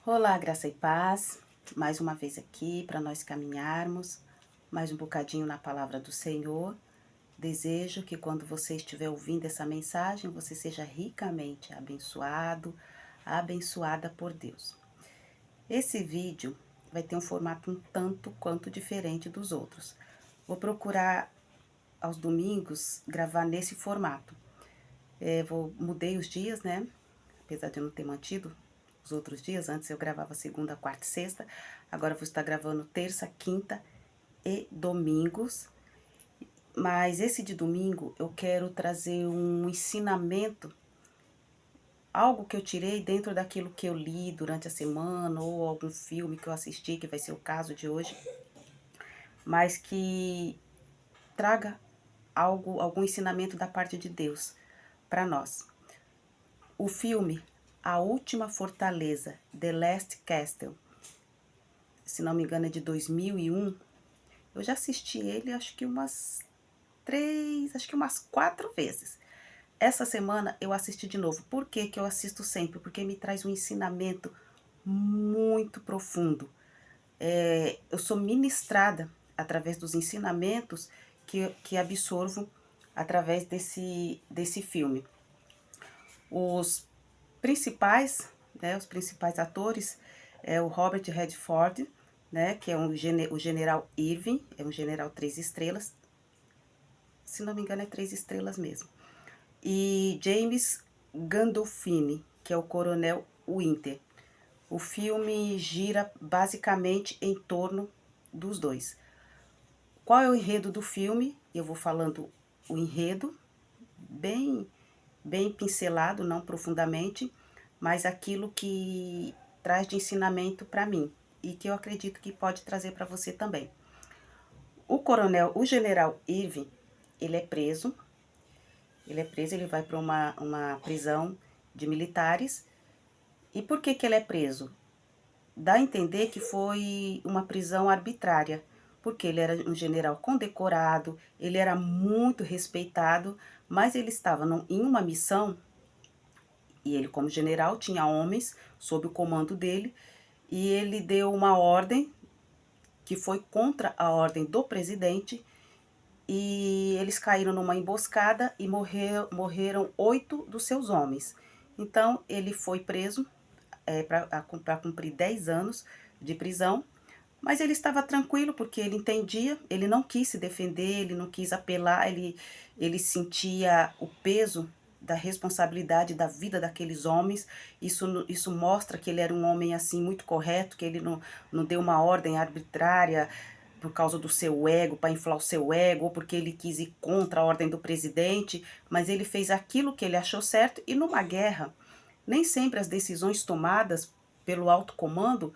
Olá, graça e paz. Mais uma vez aqui para nós caminharmos mais um bocadinho na palavra do Senhor. Desejo que quando você estiver ouvindo essa mensagem, você seja ricamente abençoado, abençoada por Deus. Esse vídeo vai ter um formato um tanto quanto diferente dos outros. Vou procurar aos domingos gravar nesse formato. Mudei os dias, né? Apesar de eu não ter mantido os outros dias, antes eu gravava segunda, quarta e sexta, agora eu vou estar gravando terça, quinta e domingos. Mas esse de domingo eu quero trazer um ensinamento, algo que eu tirei dentro daquilo que eu li durante a semana, ou algum filme que eu assisti, que vai ser o caso de hoje, mas que traga algum ensinamento da parte de Deus para nós. O filme A Última Fortaleza, The Last Castle, se não me engano é de 2001, eu já assisti ele acho que umas 4 vezes. Essa semana eu assisti de novo. Por que que eu assisto sempre? Porque me traz um ensinamento muito profundo. Eu sou ministrada através dos ensinamentos que absorvo através desse filme. Os principais, né, os principais atores é o Robert Redford, né, que é o general Irving, é um general 3 estrelas, se não me engano é 3 estrelas mesmo. E James Gandolfini, que é o coronel Winter. O filme gira basicamente em torno dos dois. Qual é o enredo do filme? Eu vou falando o enredo, bem, bem pincelado, não profundamente, mas aquilo que traz de ensinamento para mim e que eu acredito que pode trazer para você também. O general Irving, ele é preso, ele vai para uma prisão de militares. E por que que ele é preso? Dá a entender que foi uma prisão arbitrária, porque ele era um general condecorado, ele era muito respeitado, mas ele estava em uma missão, e ele como general tinha homens sob o comando dele, e ele deu uma ordem que foi contra a ordem do presidente, e eles caíram numa emboscada e morreram 8 dos seus homens. Então ele foi preso para cumprir 10 anos de prisão, mas ele estava tranquilo porque ele entendia, ele não quis se defender, ele não quis apelar, ele sentia o peso da responsabilidade da vida daqueles homens. Isso mostra que ele era um homem assim muito correto, que ele não deu uma ordem arbitrária por causa do seu ego, para inflar o seu ego, ou porque ele quis ir contra a ordem do presidente, mas ele fez aquilo que ele achou certo. E numa guerra, nem sempre as decisões tomadas pelo alto comando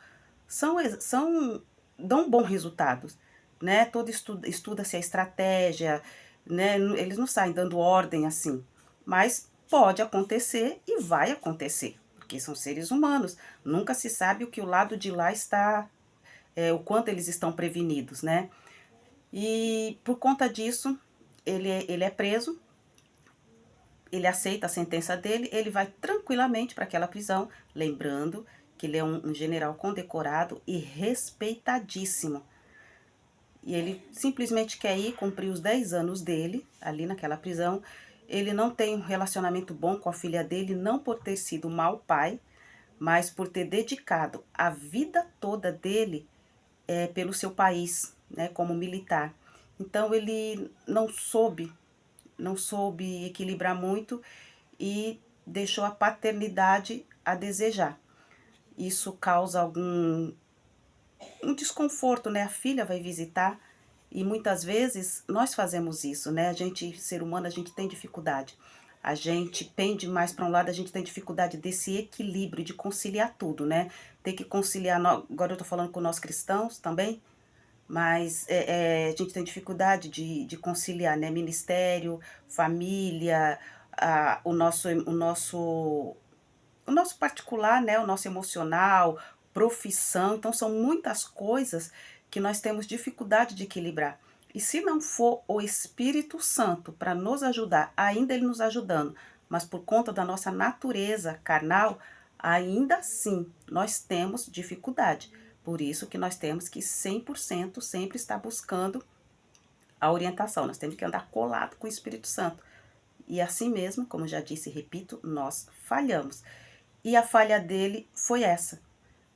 dão bons resultados, né? Todo estuda-se a estratégia, né? Eles não saem dando ordem assim, mas pode acontecer e vai acontecer, porque são seres humanos. Nunca se sabe o que o lado de lá está, o quanto eles estão prevenidos, né? E por conta disso, ele é preso, ele aceita a sentença dele, ele vai tranquilamente para aquela prisão, lembrando que ele é um general condecorado e respeitadíssimo. E ele simplesmente quer ir cumprir os 10 anos dele, ali naquela prisão. Ele não tem um relacionamento bom com a filha dele, não por ter sido mau pai, mas por ter dedicado a vida toda dele pelo seu país, né, como militar. Então ele não soube equilibrar muito e deixou a paternidade a desejar. Isso causa um desconforto, né? A filha vai visitar e muitas vezes nós fazemos isso, né? A gente, ser humano, a gente tem dificuldade. A gente pende mais para um lado, a gente tem dificuldade desse equilíbrio, de conciliar tudo, né? Tem que conciliar, agora eu tô falando com nós cristãos também, mas a gente tem dificuldade de conciliar, né? Ministério, família, o nosso particular, né? O nosso emocional, profissão. Então, são muitas coisas que nós temos dificuldade de equilibrar. E se não for o Espírito Santo para nos ajudar, ainda ele nos ajudando, mas por conta da nossa natureza carnal, ainda assim nós temos dificuldade. Por isso que nós temos que 100% sempre estar buscando a orientação. Nós temos que andar colado com o Espírito Santo. E assim mesmo, como já disse e repito, nós falhamos. E a falha dele foi essa.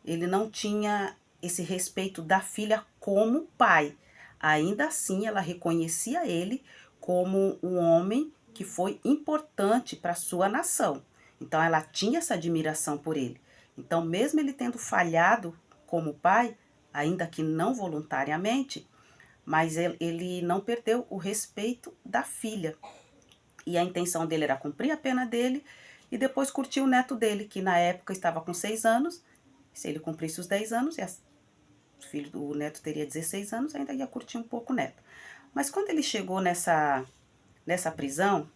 Ele não tinha esse respeito da filha como pai. Ainda assim, ela reconhecia ele como um homem que foi importante para a sua nação. Então, ela tinha essa admiração por ele. Então, mesmo ele tendo falhado como pai, ainda que não voluntariamente, mas ele não perdeu o respeito da filha. E a intenção dele era cumprir a pena dele e depois curtir o neto dele, que na época estava com 6 anos. Se ele cumprisse os 10 anos, o neto teria 16 anos, ainda ia curtir um pouco o neto. Mas quando ele chegou nessa prisão,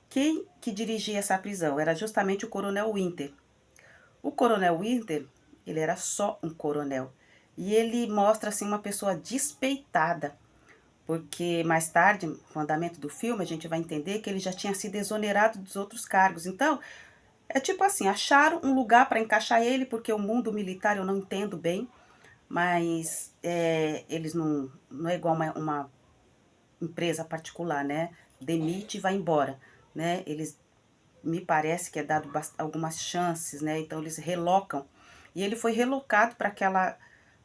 quem que dirigia essa prisão? Era justamente o Coronel Winter. O Coronel Winter, ele era só um coronel. E ele mostra, assim, uma pessoa despeitada. Porque mais tarde, no andamento do filme, a gente vai entender que ele já tinha sido exonerado dos outros cargos. Então, é tipo assim, acharam um lugar para encaixar ele, porque o mundo militar eu não entendo bem, mas eles não é igual uma empresa particular, né? Demite e vai embora, né? Eles, me parece que é dado algumas chances, né? Então eles relocam. E ele foi relocado para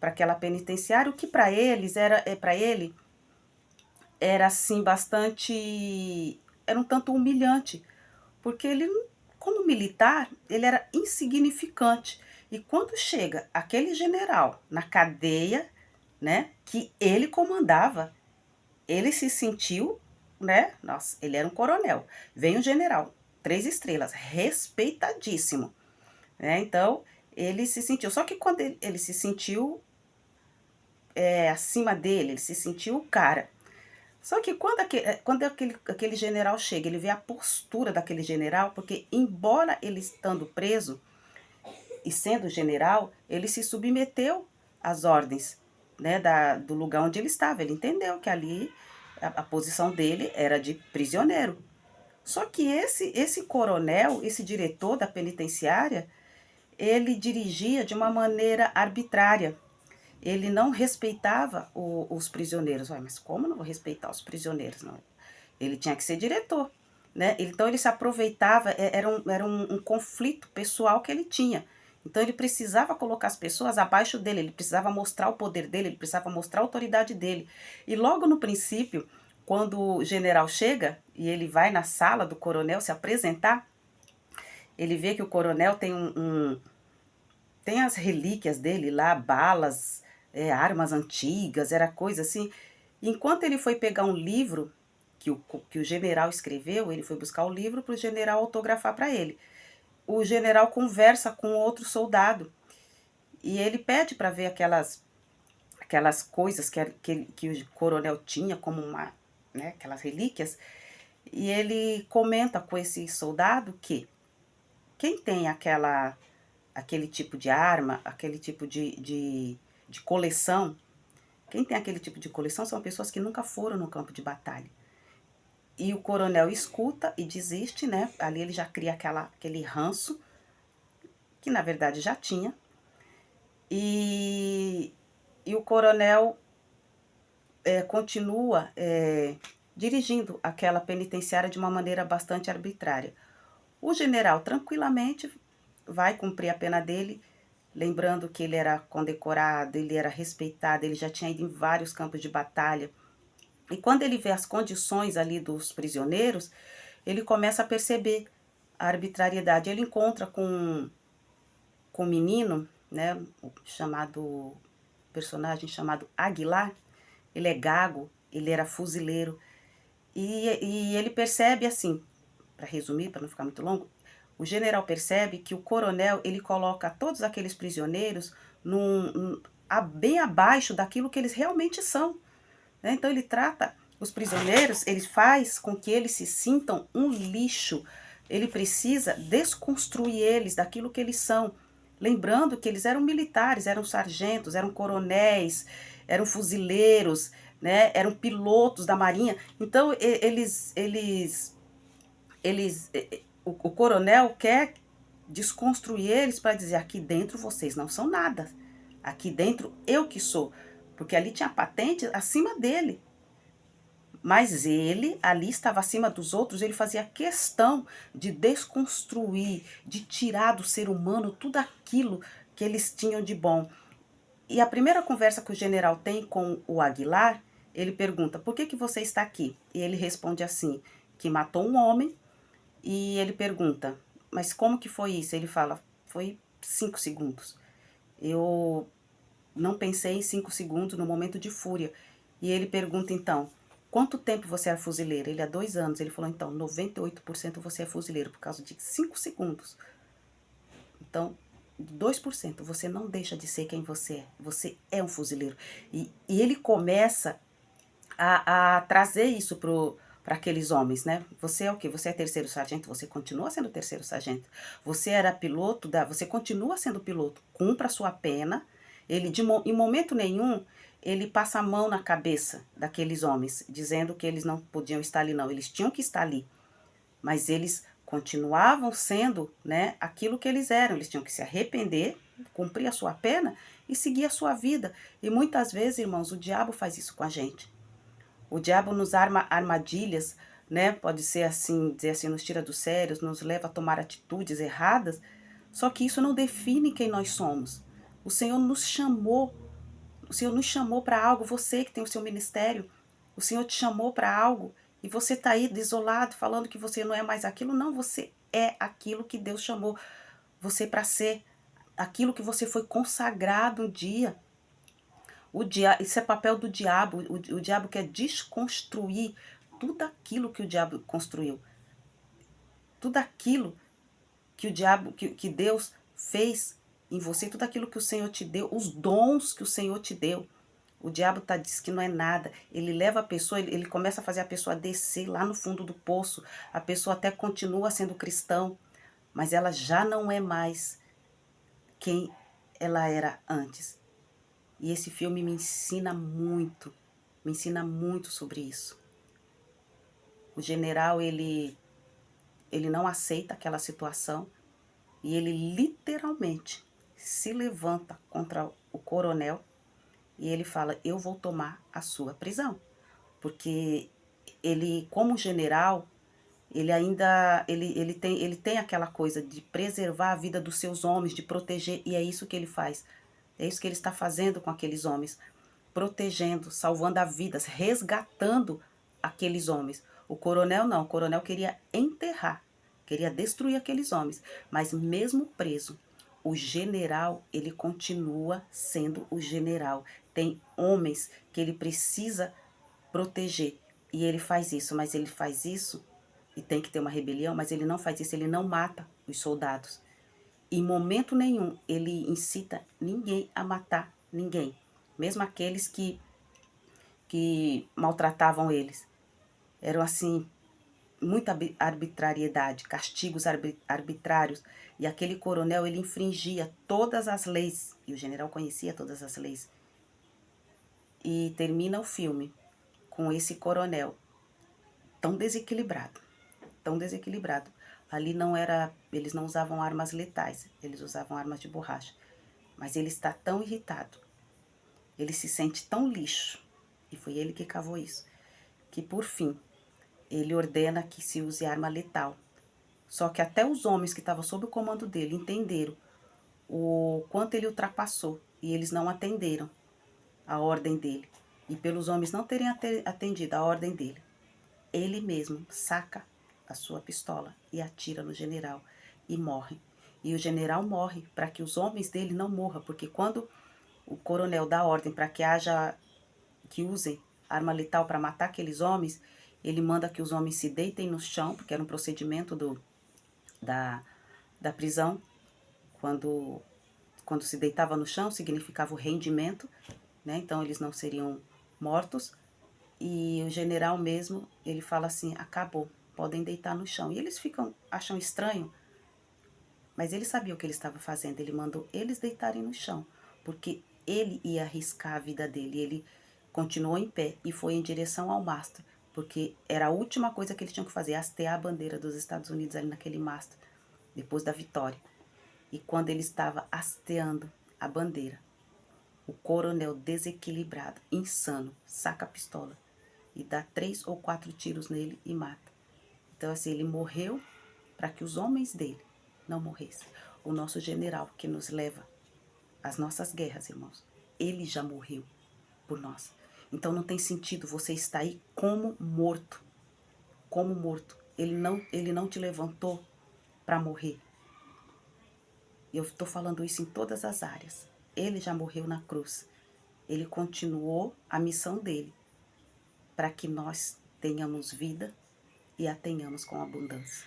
aquela penitenciária, o que para eles para ele era assim bastante, era um tanto humilhante, porque ele, como militar, ele era insignificante. E quando chega aquele general na cadeia, né, que ele comandava, ele se sentiu, né, nossa, ele era um coronel. Vem um general, 3 estrelas, respeitadíssimo, né? Então, ele se sentiu, só que quando ele se sentiu acima dele, ele se sentiu o cara. Só que quando aquele general chega, ele vê a postura daquele general, porque embora ele estando preso e sendo general, ele se submeteu às ordens, né, do lugar onde ele estava. Ele entendeu que ali a posição dele era de prisioneiro. Só que esse coronel, esse diretor da penitenciária, ele dirigia de uma maneira arbitrária. Ele não respeitava os prisioneiros. Ué, mas como não vou respeitar os prisioneiros? Não. Ele tinha que ser diretor, né? Então ele se aproveitava, era um conflito pessoal que ele tinha. Então ele precisava colocar as pessoas abaixo dele, ele precisava mostrar o poder dele, ele precisava mostrar a autoridade dele. E logo no princípio, quando o general chega e ele vai na sala do coronel se apresentar, ele vê que o coronel tem as relíquias dele lá, balas, armas antigas, era coisa assim. Enquanto ele foi pegar um livro que o general escreveu, ele foi buscar o livro para o general autografar para ele. O general conversa com outro soldado e ele pede para ver aquelas coisas que o coronel tinha como né, aquelas relíquias. E ele comenta com esse soldado que quem tem aquele tipo de arma, aquele tipo de coleção, quem tem aquele tipo de coleção são pessoas que nunca foram no campo de batalha. E o coronel escuta e desiste, né? Ali ele já cria aquele ranço, que na verdade já tinha. E o coronel continua dirigindo aquela penitenciária de uma maneira bastante arbitrária. O general tranquilamente vai cumprir a pena dele, lembrando que ele era condecorado, ele era respeitado, ele já tinha ido em vários campos de batalha. E quando ele vê as condições ali dos prisioneiros, ele começa a perceber a arbitrariedade. Ele encontra com um menino, né, personagem chamado Aguilar. Ele é gago, ele era fuzileiro. E ele percebe assim, para resumir, para não ficar muito longo, o general percebe que o coronel, ele coloca todos aqueles prisioneiros bem abaixo daquilo que eles realmente são, né? Então ele trata os prisioneiros, ele faz com que eles se sintam um lixo. Ele precisa desconstruir eles daquilo que eles são. Lembrando que eles eram militares, eram sargentos, eram coronéis, eram fuzileiros, né? Eram pilotos da marinha. Então o coronel quer desconstruir eles para dizer: aqui dentro vocês não são nada. Aqui dentro eu que sou. Porque ali tinha patente acima dele. Mas ele ali estava acima dos outros, ele fazia questão de desconstruir, de tirar do ser humano tudo aquilo que eles tinham de bom. E a primeira conversa que o general tem com o Aguilar, ele pergunta: por que que você está aqui? E ele responde assim, que matou um homem, e ele pergunta: mas como que foi isso? Ele fala: foi 5 segundos. Eu não pensei em 5 segundos no momento de fúria. E ele pergunta então: quanto tempo você era fuzileiro? Ele há 2 anos. Ele falou: então, 98% você é fuzileiro por causa de 5 segundos. Então, 2% você não deixa de ser quem você é. Você é um fuzileiro. E ele começa a trazer isso para aqueles homens, né? Você é o quê? Você é terceiro sargento? Você continua sendo terceiro sargento. Você era piloto, você continua sendo piloto. Cumpra a sua pena. Ele, em momento nenhum, ele passa a mão na cabeça daqueles homens, dizendo que eles não podiam estar ali, não. Eles tinham que estar ali. Mas eles continuavam sendo, né, aquilo que eles eram. Eles tinham que se arrepender, cumprir a sua pena e seguir a sua vida. E muitas vezes, irmãos, o diabo faz isso com a gente. O diabo nos arma armadilhas, né? Pode ser assim, dizer assim, nos tira do sério, nos leva a tomar atitudes erradas. Só que isso não define quem nós somos. O Senhor nos chamou. O Senhor nos chamou para algo. Você que tem o seu ministério, o Senhor te chamou para algo e você está aí desolado, falando que você não é mais aquilo. Não, você é aquilo que Deus chamou você para ser. Aquilo que você foi consagrado um dia. Isso é papel do diabo. O diabo quer desconstruir tudo aquilo que o diabo construiu. Tudo aquilo que o diabo, que Deus fez em você, tudo aquilo que o Senhor te deu, os dons que o Senhor te deu. O diabo diz que não é nada. Ele leva a pessoa, ele começa a fazer a pessoa descer lá no fundo do poço. A pessoa até continua sendo cristão, mas ela já não é mais quem ela era antes. E esse filme me ensina muito sobre isso. O general, ele não aceita aquela situação e ele literalmente se levanta contra o coronel e ele fala: eu vou tomar a sua prisão. Porque ele, como general, ele tem aquela coisa de preservar a vida dos seus homens, de proteger, e é isso que ele faz. É isso que ele está fazendo com aqueles homens, protegendo, salvando a vidas, resgatando aqueles homens. O coronel não, o coronel queria enterrar, queria destruir aqueles homens, mas mesmo preso, o general, ele continua sendo o general. Tem homens que ele precisa proteger e ele faz isso, mas ele faz isso e tem que ter uma rebelião, mas ele não faz isso, ele não mata os soldados. Em momento nenhum ele incita ninguém a matar ninguém, mesmo aqueles que maltratavam eles. Eram assim, muita arbitrariedade, castigos arbitrários. E aquele coronel, ele infringia todas as leis, e o general conhecia todas as leis. E termina o filme com esse coronel tão desequilibrado, tão desequilibrado. Ali não era, eles não usavam armas letais, eles usavam armas de borracha. Mas ele está tão irritado, ele se sente tão lixo, e foi ele que cavou isso, que por fim, ele ordena que se use arma letal. Só que até os homens que estavam sob o comando dele entenderam o quanto ele ultrapassou, e eles não atenderam a ordem dele. E pelos homens não terem atendido a ordem dele, ele mesmo saca a sua pistola e atira no general e morre. E o general morre para que os homens dele não morram, porque quando o coronel dá ordem para que usem arma letal para matar aqueles homens, ele manda que os homens se deitem no chão, porque era um procedimento da prisão. Quando se deitava no chão, significava o rendimento, né? Então eles não seriam mortos. E o general mesmo, ele fala assim: acabou, podem deitar no chão. E eles acham estranho, mas ele sabia o que ele estava fazendo. Ele mandou eles deitarem no chão, porque ele ia arriscar a vida dele. Ele continuou em pé e foi em direção ao mastro, porque era a última coisa que eles tinham que fazer, hastear a bandeira dos Estados Unidos ali naquele mastro, depois da vitória. E quando ele estava hasteando a bandeira, o coronel desequilibrado, insano, saca a pistola e dá 3 ou 4 tiros nele e mata. Então assim, ele morreu para que os homens dele não morressem. O nosso general que nos leva às nossas guerras, irmãos, ele já morreu por nós. Então não tem sentido você estar aí como morto. Como morto. Ele não te levantou para morrer. Eu estou falando isso em todas as áreas. Ele já morreu na cruz. Ele continuou a missão dele para que nós tenhamos vida e a tenhamos com abundância.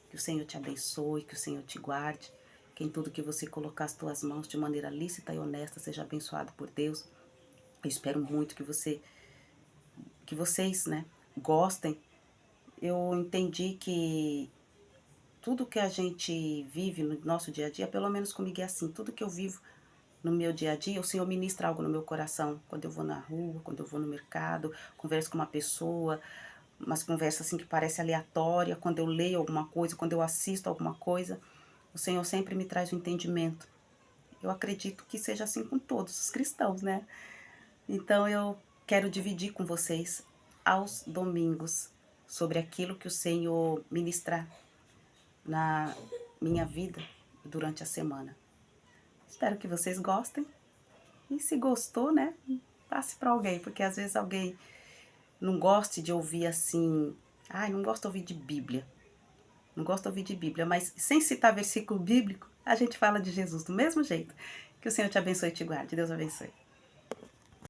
Que o Senhor te abençoe, que o Senhor te guarde, que em tudo que você colocar as tuas mãos de maneira lícita e honesta seja abençoado por Deus. Eu espero muito que vocês, né, gostem. Eu entendi que tudo que a gente vive no nosso dia a dia, pelo menos comigo é assim, tudo que eu vivo no meu dia a dia, o Senhor ministra algo no meu coração. Quando eu vou na rua, quando eu vou no mercado, converso com uma pessoa, umas conversas assim que parece aleatória, quando eu leio alguma coisa, quando eu assisto alguma coisa, o Senhor sempre me traz o entendimento. Eu acredito que seja assim com todos os cristãos, né? Então eu quero dividir com vocês aos domingos sobre aquilo que o Senhor ministrar na minha vida durante a semana. Espero que vocês gostem. E se gostou, né, passe para alguém, porque às vezes alguém não gosta de ouvir assim, ai, não gosta de ouvir de Bíblia, não gosta de ouvir de Bíblia, mas sem citar versículo bíblico, a gente fala de Jesus do mesmo jeito. Que o Senhor te abençoe e te guarde. Deus abençoe.